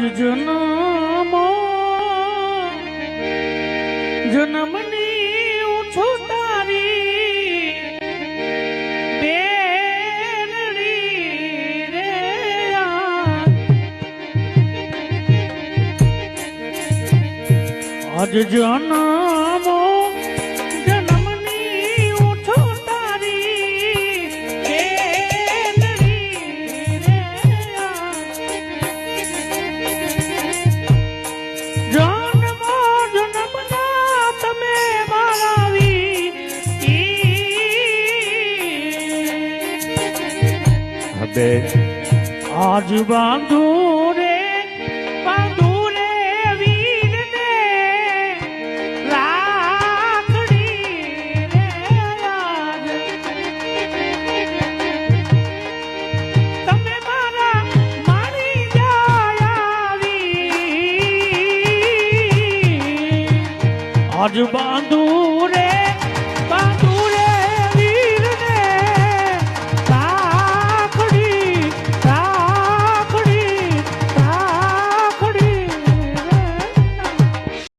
જન્મો જન્મની હું છું તારી બેનડી રે આજ જન્મો આજ બાંધુ રે વીર ને રાખડી રે આજ તમે મારા મારી જાય આવી આજ બાંધુ રે